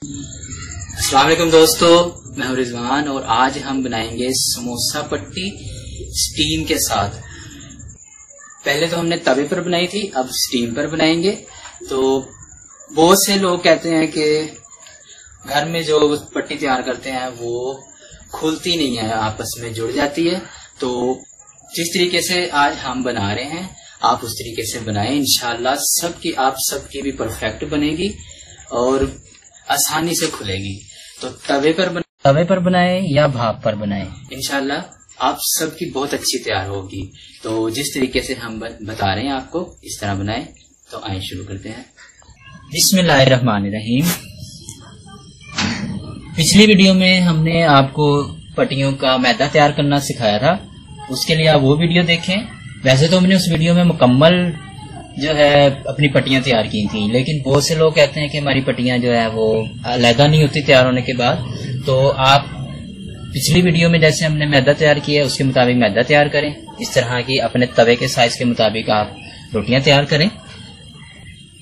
अस्सलाम वालेकुम दोस्तों, मैं हूं रिजवान और आज हम बनाएंगे समोसा पट्टी स्टीम के साथ। पहले तो हमने तवे पर बनाई थी, अब स्टीम पर बनाएंगे। तो बहुत से लोग कहते हैं कि घर में जो पट्टी तैयार करते हैं वो खुलती नहीं है, आपस में जुड़ जाती है। तो जिस तरीके से आज हम बना रहे हैं आप उस तरीके से बनाएं, इंशाल्लाह आप सबकी भी परफेक्ट बनेगी और आसानी से खुलेगी। तो तवे पर बनाएं या भाप पर बनाएं, इंशाल्लाह आप सबकी बहुत अच्छी तैयार होगी। तो जिस तरीके से हम बता रहे हैं आपको इस तरह बनाएं। तो आइए शुरू करते हैं। बिस्मिल्लाहिर्रहमानिर्रहीम। पिछली वीडियो में हमने आपको पट्टियों का मैदा तैयार करना सिखाया था, उसके लिए आप वो वीडियो देखें। वैसे तो हमने उस वीडियो में मुकम्मल जो है अपनी पट्टियां तैयार की थी, लेकिन बहुत से लोग कहते हैं कि हमारी पट्टियां जो है वो अलहदा नहीं होती तैयार होने के बाद। तो आप पिछली वीडियो में जैसे हमने मैदा तैयार किया है उसके मुताबिक मैदा तैयार करें। इस तरह की अपने तवे के साइज के मुताबिक आप रोटियां तैयार करें।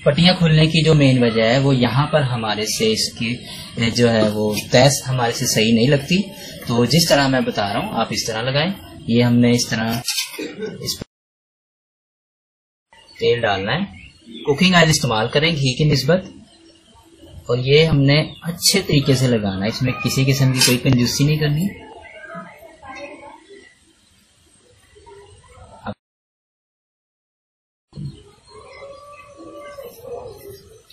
पट्टियां खुलने की जो मेन वजह है वो यहाँ पर हमारे से इसकी जो है वो तैस हमारे से सही नहीं लगती। तो जिस तरह मैं बता रहा हूँ आप इस तरह लगाएं। ये हमने इस तरह इस तेल डालना है, कुकिंग ऑयल इस्तेमाल करें घी की निस्बत, और ये हमने अच्छे तरीके से लगाना है। इसमें किसी किस्म की कोई कंजूसी नहीं करनी।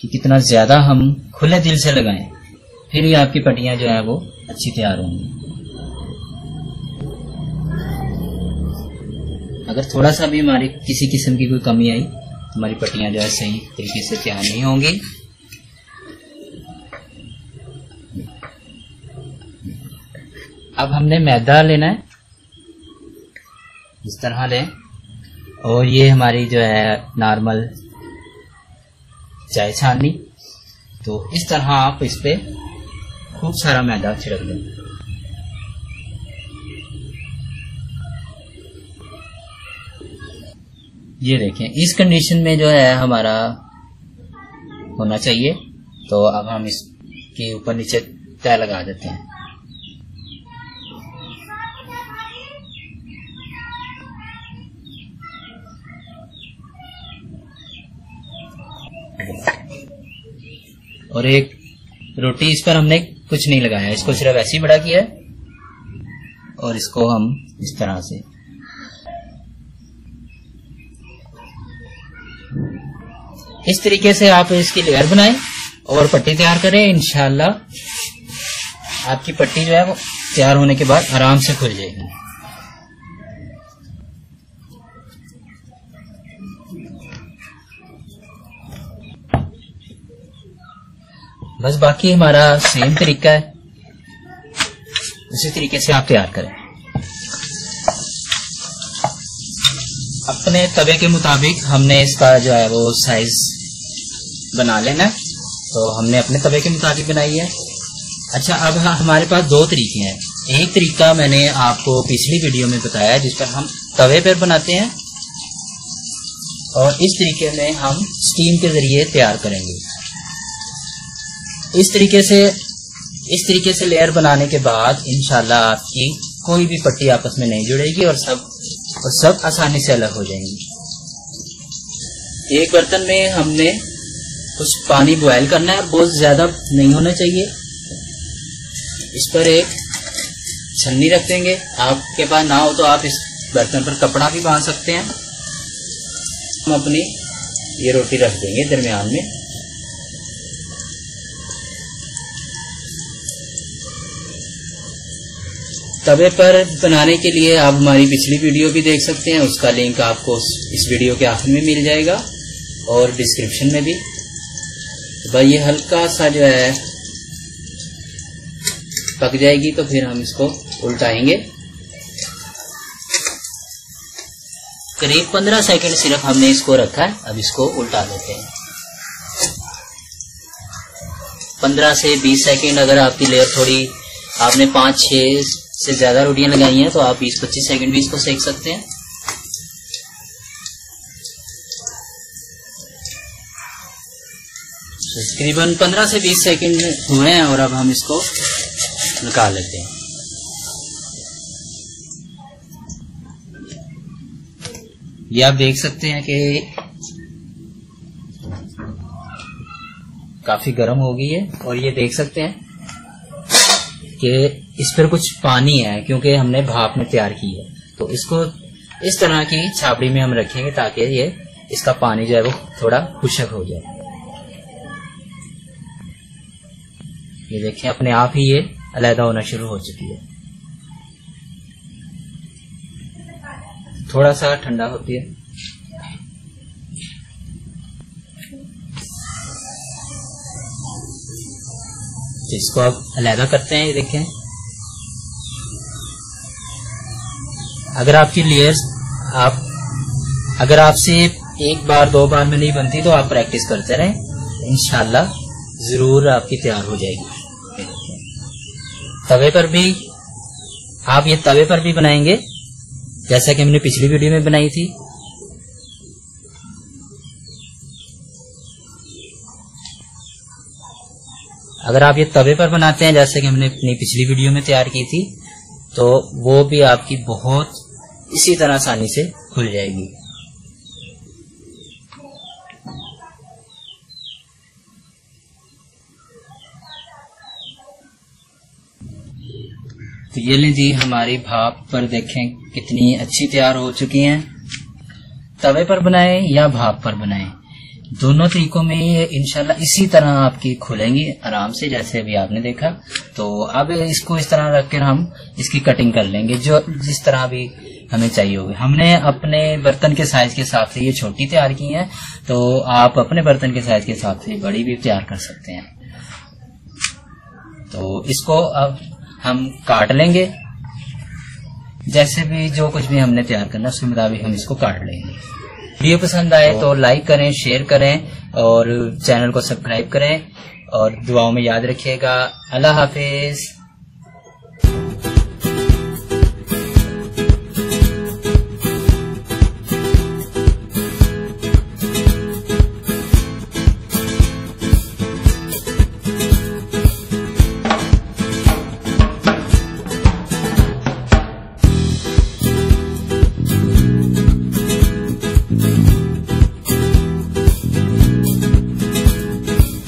कि कितना ज्यादा हम खुले दिल से लगाएं, फिर ही आपकी पट्टियां जो है वो अच्छी तैयार होंगी। अगर थोड़ा सा भी हमारी किसी किस्म की कोई कमी आई तो हमारी पट्टियां जो है सही तरीके से तैयार नहीं होंगी। अब हमने मैदा लेना है, इस तरह लें, और ये हमारी जो है नॉर्मल चाय छाननी। तो इस तरह आप इस पे खूब सारा मैदा छिड़क दें। ये देखें इस कंडीशन में जो है हमारा होना चाहिए। तो अब हम इसके ऊपर नीचे तय लगा देते हैं। और एक रोटी इस पर हमने कुछ नहीं लगाया, इसको सिर्फ ऐसे ही बड़ा किया है। और इसको हम इस तरह से इस तरीके से आप इसकी लेयर बनाएं और पट्टी तैयार करें। इंशाल्लाह आपकी पट्टी जो है वो तैयार होने के बाद आराम से खुल जाएगी। बस बाकी हमारा सेम तरीका है, उसी तरीके से आप तैयार करें। अपने तवे के मुताबिक हमने इसका जो है वो साइज बना लेना है। तो हमने अपने तवे के मुताबिक बनाई है। अच्छा, अब हमारे पास दो तरीके हैं। एक तरीका मैंने आपको पिछली वीडियो में बताया जिस पर हम तवे पर बनाते हैं, और इस तरीके में हम स्टीम के जरिए तैयार करेंगे। इस तरीके से लेयर बनाने के बाद इंशाल्लाह आपकी कोई भी पट्टी आपस में नहीं जुड़ेगी और सब आसानी से अलग हो जाएंगी। एक बर्तन में हमने कुछ पानी बॉयल करना है, बहुत ज्यादा नहीं होना चाहिए। इस पर एक छन्नी रख देंगे। आपके पास ना हो तो आप इस बर्तन पर कपड़ा भी बांध सकते हैं। हम अपनी ये रोटी रख देंगे दरमियान में। तवे पर बनाने के लिए आप हमारी पिछली वीडियो भी देख सकते हैं, उसका लिंक आपको इस वीडियो के आखिर में मिल जाएगा और डिस्क्रिप्शन में भी। तो भाई ये हल्का सा जो है पक जाएगी तो फिर हम इसको उल्टाएंगे। करीब 15 सेकंड सिर्फ हमने इसको रखा है। अब इसको उल्टा देते हैं। 15 से 20 सेकंड। अगर आपकी लेयर थोड़ी आपने 5-6 से ज्यादा रोटियां लगाई हैं तो आप 20-25 सेकंड भी इसको सेक सकते हैं। तकरीबन 15 से 20 सेकंड हुए हैं और अब हम इसको निकाल लेते हैं। ये आप देख सकते हैं कि काफी गर्म हो गई है और ये देख सकते हैं कि इस पर कुछ पानी है क्योंकि हमने भाप में तैयार की है। तो इसको इस तरह की छाबड़ी में हम रखेंगे ताकि ये इसका पानी जो है वो थोड़ा खुश्क हो जाए। ये देखें अपने आप ही ये अलहदा होना शुरू हो चुकी है। थोड़ा सा ठंडा होती है। तो इसको अब अलहदा करते हैं। ये देखें अगर आपकी लेयर्स अगर आपसे एक बार दो बार में नहीं बनती तो आप प्रैक्टिस करते रहें, इंशाल्लाह जरूर आपकी तैयार हो जाएगी। तवे पर भी आप ये तवे पर भी बनाएंगे जैसा कि हमने पिछली वीडियो में बनाई थी। अगर आप ये तवे पर बनाते हैं जैसे कि हमने अपनी पिछली वीडियो में तैयार की थी तो वो भी आपकी बहुत इसी तरह आसानी से खुल जाएगी। तो ये लें जी हमारी भाप पर देखें कितनी अच्छी तैयार हो चुकी हैं। तवे पर बनाएं या भाप पर बनाएं, दोनों तरीकों में ये इंशाल्लाह इसी तरह आपकी खुलेंगी आराम से जैसे अभी आपने देखा। तो अब इसको इस तरह रखकर हम इसकी कटिंग कर लेंगे जो जिस तरह भी हमें चाहिए होगी। हमने अपने बर्तन के साइज के हिसाब से ये छोटी तैयार की है, तो आप अपने बर्तन के साइज के हिसाब से बड़ी भी तैयार कर सकते हैं। तो इसको अब हम काट लेंगे, जैसे भी जो कुछ भी हमने तैयार करना उसके मुताबिक हम इसको काट लेंगे। वीडियो पसंद आए तो लाइक करें, शेयर करें और चैनल को सब्सक्राइब करें और दुआओं में याद रखिएगा। अल्लाह हाफिज।